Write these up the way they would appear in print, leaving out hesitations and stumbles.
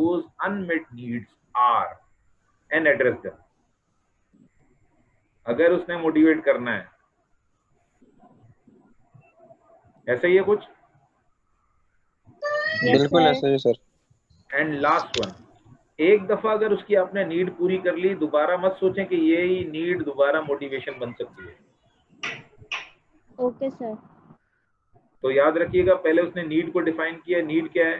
those unmet needs are and address them. अगर उसने motivate करना है, ऐसा ही है कुछ? बिल्कुल ऐसा ही सर। एंड लास्ट वन, एक दफा अगर उसकी आपने नीड पूरी कर ली, दोबारा मत सोचें कि ये ही नीड दोबारा मोटिवेशन बन सकती है। Okay sir. तो याद रखिएगा, पहले उसने नीड को डिफाइन किया। नीड क्या है?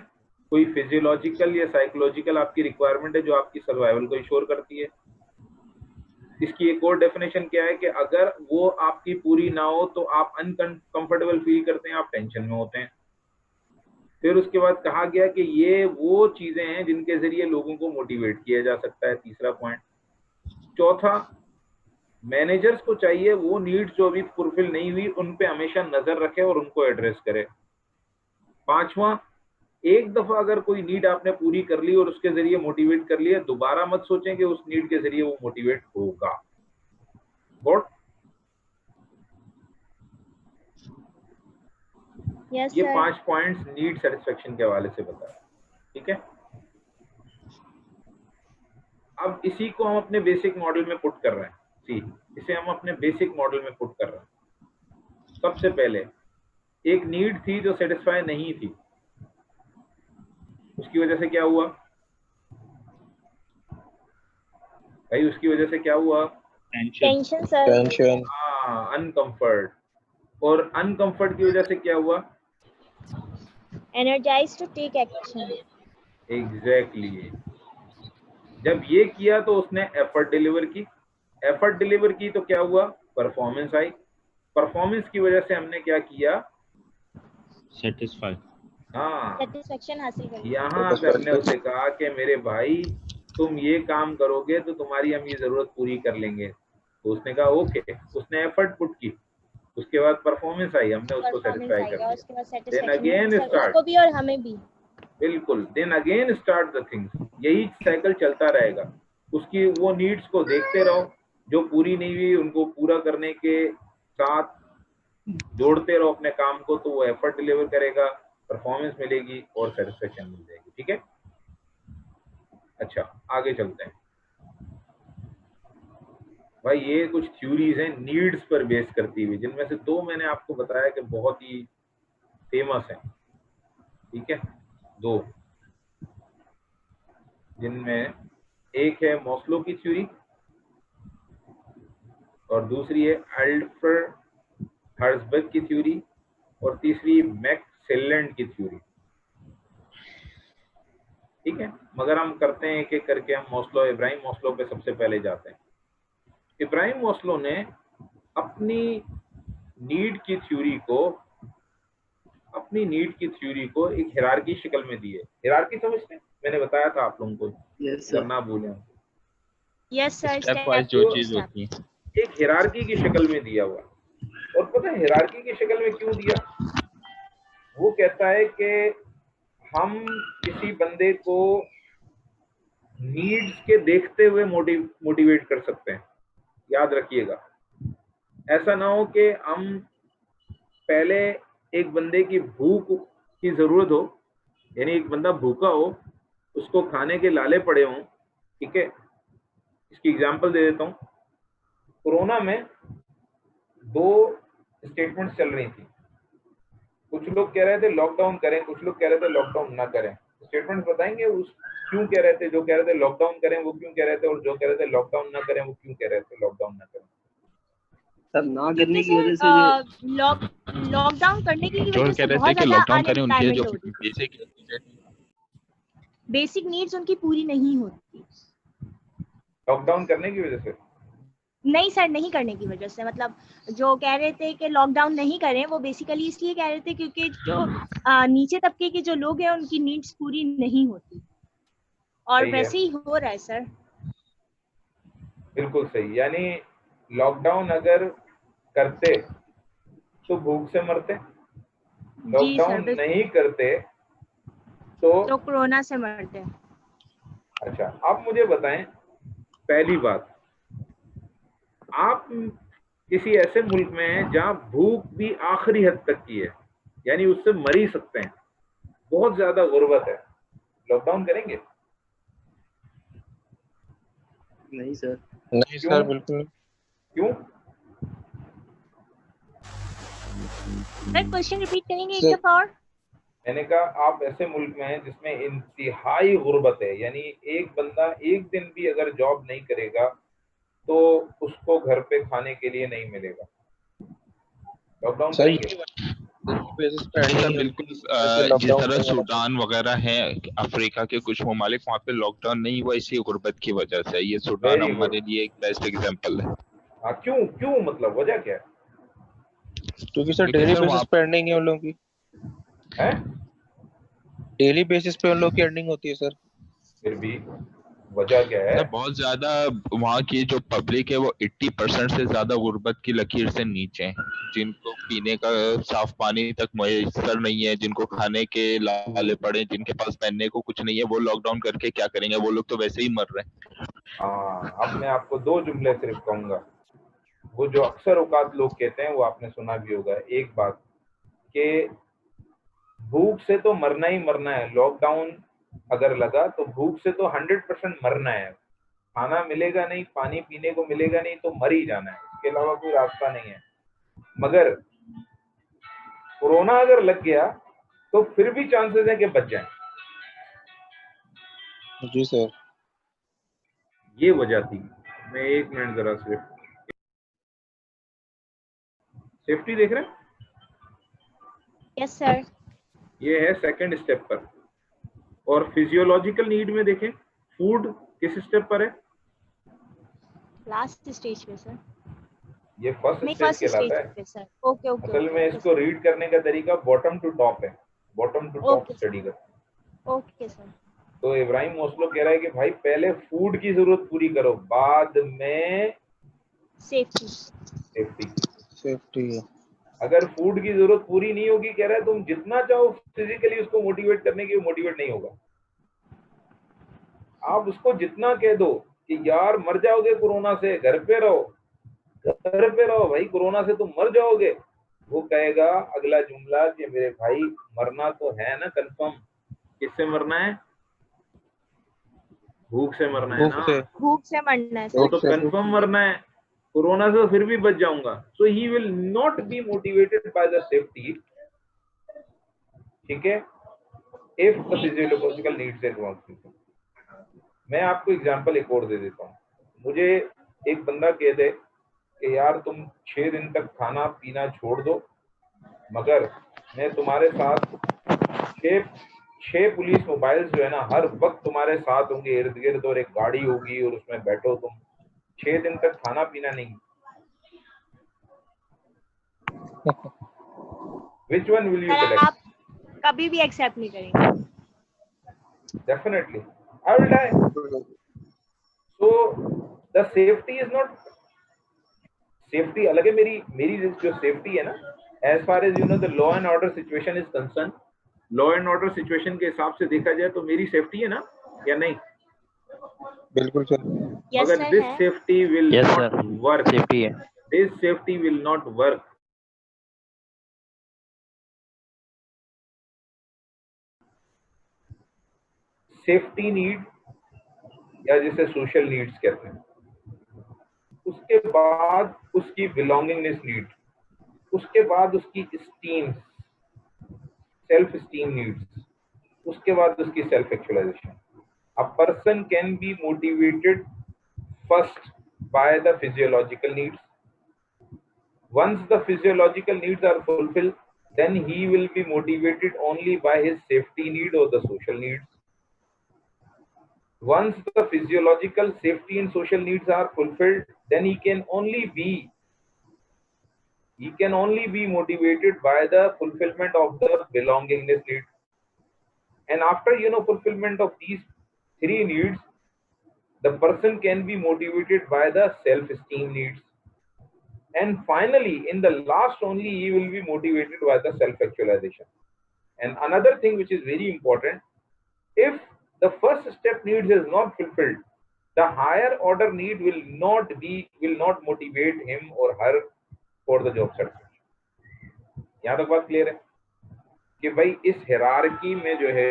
कोई फिजियोलॉजिकल या साइकोलॉजिकल आपकी रिक्वायरमेंट है जो आपकी सर्वाइवल को इंश्योर करती है। इसकी एक और डेफिनेशन क्या है कि अगर वो आपकी पूरी ना हो तो आप अनकंफर्टेबल फील करते हैं, आप टेंशन में होते हैं। फिर उसके बाद कहा गया कि ये वो चीजें हैं जिनके जरिए लोगों को मोटिवेट किया जा सकता है, तीसरा पॉइंट। चौथा, मैनेजर्स को चाहिए वो नीड्स जो अभी फुलफिल नहीं हुई उन पे हमेशा नजर रखे और उनको एड्रेस करे। पांचवा, एक दफा अगर कोई नीड आपने पूरी कर ली और उसके जरिए मोटिवेट कर लिया, दोबारा मत सोचें कि उस नीड के जरिए वो मोटिवेट होगा। गॉट? यस ये सर। 5 पॉइंट्स नीड सेटिस्फेक्शन के हवाले से बताया, ठीक है। अब इसी को हम अपने बेसिक मॉडल में पुट कर रहे हैं। सी, इसे हम अपने बेसिक मॉडल में पुट कर रहे हैं। सबसे पहले एक नीड थी जो सेटिस्फाई नहीं थी, उसकी वजह से क्या हुआ भाई? उसकी वजह से क्या हुआ? Tension sir. टेंशन। हाँ, अनकंफर्ट। और अनकंफर्ट की वजह से क्या हुआ? Energize to take action. Exactly. जब ये किया तो उसने एफर्ट डिलीवर की। एफर्ट डिलीवर की तो क्या हुआ? परफॉर्मेंस आई। परफॉर्मेंस की वजह से हमने क्या किया? सेटिस्फाई। हाँ, सेटिस्फेक्शन हासिल करना। यहाँ अगर ने उसे कहा कि मेरे भाई तुम ये काम करोगे तो तुम्हारी हम ये जरूरत पूरी कर लेंगे, तो उसने कहा ओके। उसने एफर्ट पुट की, उसके बाद परफॉर्मेंस आई, हमने उसको परफॉर्मेंस सेटिस्फाई आई कर और दिया। उसके बाद then satisfaction again sir start. उसको भी और हमें भी। बिल्कुल, then again start the things. यही साइकिल चलता रहेगा। उसकी वो नीड्स को देखते रहो, जो पूरी नहीं हुई उनको पूरा करने के साथ जोड़ते रहो अपने काम को, तो वो एफर्ट डिलीवर करेगा, परफॉर्मेंस मिलेगी और सेटिस्फेक्शन मिल जाएगी। ठीक है, अच्छा आगे चलते हैं भाई। ये कुछ थ्योरीज हैं नीड्स पर बेस करती हुई, जिनमें से 2 मैंने आपको बताया कि बहुत ही फेमस है। ठीक है, 2, जिनमें एक है मॉस्लो की थ्योरी और दूसरी है अल्फ्रेड हर्ट्जबर्ग की थ्योरी और तीसरी मैक्स सेलेंड की थ्योरी। ठीक है, मगर हम करते हैं एक एक करके। हम मॉस्लो, इब्राहिम मॉस्लो पे सबसे पहले जाते हैं। इब्राहिम मॉस्लो ने अपनी नीड की थ्योरी को एक हिरार्की शक्ल में दी है। हिरार्की समझते हैं? मैंने बताया था आप लोगों को, अगर ना भूलें। Yes sir. स्टेप वाइज जो चीज होती है, एक हिरार्की की शक्ल में दिया हुआ। और पता है हिरार्की की शक्ल में क्यों दिया? वो कहता है कि हम किसी बंदे को नीड्स के देखते हुए मोटिवेट कर सकते हैं। याद रखिएगा, ऐसा ना हो कि हम पहले एक बंदे की भूख की जरूरत हो, यानी एक बंदा भूखा हो, उसको खाने के लाले पड़े हों। ठीक है, इसकी एग्जांपल दे देता हूँ। कोरोना में 2 स्टेटमेंट्स चल रही थी। कुछ लोग कह रहे थे लॉकडाउन करें, कुछ लोग कह रहे थे लॉकडाउन ना करें। स्टेटमेंट बताएंगे उस क्यों कह रहे थे? जो कह रहे थे लॉकडाउन करें वो क्यों कह रहे थे, और जो कह रहे थे लॉकडाउन ना करें वो क्यों कह रहे थे लॉकडाउन ना करें? सर ना करने की वजह से लॉकडाउन करने की जो वजह कह से रहे थे बहुत कि ज्यादा लॉकडाउन करें, उनके जो अनएम्प्लॉयमेंट होती, बेसिक नीड्स उनकी पूरी नहीं होती। लॉकडाउन करने की वजह से नहीं सर, नहीं करने की वजह से, मतलब जो कह रहे थे कि लॉकडाउन नहीं करें, वो बेसिकली इसलिए कह रहे थे क्योंकि जो नीचे तबके के जो लोग हैं उनकी नीड्स पूरी नहीं होती, और सही है, वैसे ही हो रहा है सर। बिल्कुल सही। यानी लॉकडाउन अगर करते तो भूख से मरते, जी सर, लॉकडाउन नहीं करते तो कोरोना से मरते हैं। अच्छा, आप मुझे बताएं, पहली बात, आप किसी ऐसे मुल्क में हैं जहां भूख भी आखिरी हद तक की है, यानी उससे मर ही सकते हैं, बहुत ज्यादा गुर्बत है, लॉकडाउन करेंगे? नहीं सर। नहीं क्यों? सर, बिल्कुल नहीं। क्यों? सर क्वेश्चन रिपीट करेंगे एक सर- दफा और? मैंने कहा आप ऐसे मुल्क में हैं जिसमें इंतहाई गुर्बत है, यानी एक बंदा एक दिन भी अगर जॉब नहीं करेगा तो उसको घर पे खाने के लिए नहीं मिलेगा। लॉकडाउन सर करेंगे? बेसिस पे जी ending सर है, बिल्कुल। जैसे जिस लॉकडाउन तरह वगैरह। सूडान वगैरह है, अफ्रीका के कुछ ममालिक, वहाँ पे लॉकडाउन नहीं हुआ इसी गुर्बत की वजह से। ये सूडान वेरी गुड। हमारे लिए एक बेस्ट एग्जांपल है। हाँ, क्यों क्यों मतलब वजह क्या क्योंकि सर क्योंकि डेली सर बेसिस वहाँ पे अर्निंग है उन लोगों की। है? डेली बेसिस पे उन लोगों की अर्निंग होती है सर। फिर भी वजह क्या है? सर बहुत ज्यादा वहाँ की जो पब्लिक है वो 80% से ज्यादा गुर्बत की लकीर से नीचे है, जिनको पीने का साफ पानी तक मुयस्सर नहीं है, जिनको खाने के लाले पड़े, जिनके पास पहनने को कुछ नहीं है, वो लॉकडाउन करके क्या करेंगे? वो लोग तो वैसे ही मर रहे हैं। हाँ, अब मैं आपको 2 जुमले सिर्फ कहूंगा। वो जो अक्सर औकात लोग कहते हैं, वो आपने सुना भी होगा एक बात, कि भूख से तो मरना ही मरना है, लॉकडाउन अगर लगा तो भूख से तो 100% मरना है, खाना मिलेगा नहीं, पानी पीने को मिलेगा नहीं, तो मर ही जाना है, इसके अलावा कोई रास्ता नहीं है। मगर कोरोना अगर लग गया तो फिर भी चांसेस है कि बच जाए। जी सर। ये वजह थी। मैं 1 मिनट जरा सिर्फ सेफ्टी देख रहे हैं, यस सर। ये है सेकंड स्टेप पर। और फिजियोलॉजिकल नीड में देखें, फूड किस स्टेप पर है? लास्ट स्टेज पे सर। ये फर्स्ट नहीं, स्टेज फर्स्ट स्टेज कहलाता है। पे सर। ओके ओके असल में ओके इसको रीड करने का तरीका बॉटम टू टॉप है, bottom to top okay study कर। Okay sir. तो इब्राहिम ओस्लो कह रहा है कि भाई पहले फूड की जरूरत पूरी करो, बाद में सेफ्टी। सेफ्टी की। सेफ्टी है। अगर फूड की जरूरत पूरी नहीं होगी, कह रहा है, तुम जितना चाहो फिजिकली उसको मोटिवेट करने की, वो मोटिवेट नहीं होगा। आप उसको जितना कह दो कि यार मर जाओगे कोरोना से, घर पे रहो, घर पे रहो भाई, कोरोना से तुम मर जाओगे, वो कहेगा अगला जुमला कि मेरे भाई मरना तो है ना कंफर्म। किससे मरना है? भूख से मरना है भूख ना। से। भूख से मरना है वो सर। तो कंफर्म मरना है। कोरोना से तो फिर भी बच जाऊंगा, so he will not be motivated by the safety. ठीक है, if the physiological needs are not. मैं आपको एग्जांपल एक और दे देता हूँ। मुझे एक बंदा कह दे कि यार तुम 6 दिन तक खाना पीना छोड़ दो, मगर मैं तुम्हारे साथ 6 पुलिस मोबाइल्स जो है ना हर वक्त तुम्हारे साथ होंगे इर्द गिर्द, और एक गाड़ी होगी और उसमें बैठो तुम, 6 दिन तक खाना पीना नहीं, which one will you sir select? आप कभी भी एक्सेप्ट नहीं करेंगे। Definitely I will die. So the safety is not, safety अलग है। मेरी मेरी जो सेफ्टी है ना, as far as you know the law and order situation is concerned, law and order situation के हिसाब से देखा जाए तो मेरी सेफ्टी है ना, या नहीं? बिल्कुल सर। यस मगर सर दिस है। Safety will Yes, not sir. Work, safety है। This safety will not work. Safety need, या जिसे सोशल नीड्स कहते हैं, उसके बाद उसकी बिलोंगिंगनेस नीड, उसके बाद उसकी स्टीम, सेल्फ स्टीम नीड्स, उसके बाद उसकी self actualization. A person can be motivated first by the physiological needs. Once the physiological needs are fulfilled, then he will be motivated only by his safety need or the social needs. Once the physiological, safety and social needs are fulfilled, then he can only be motivated by the fulfillment of the belongingness need. And after fulfillment of these 3 needs, the person can be motivated by the self-esteem needs. And finally, in the last only, he will be motivated by the self-actualization. And another thing which is very important, if the first step needs is not fulfilled, the higher order need will not motivate him or her for the job search. यहाँ तक बात clear है कि भाई इस hierarchy में जो है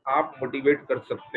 आप मोटिवेट कर सकते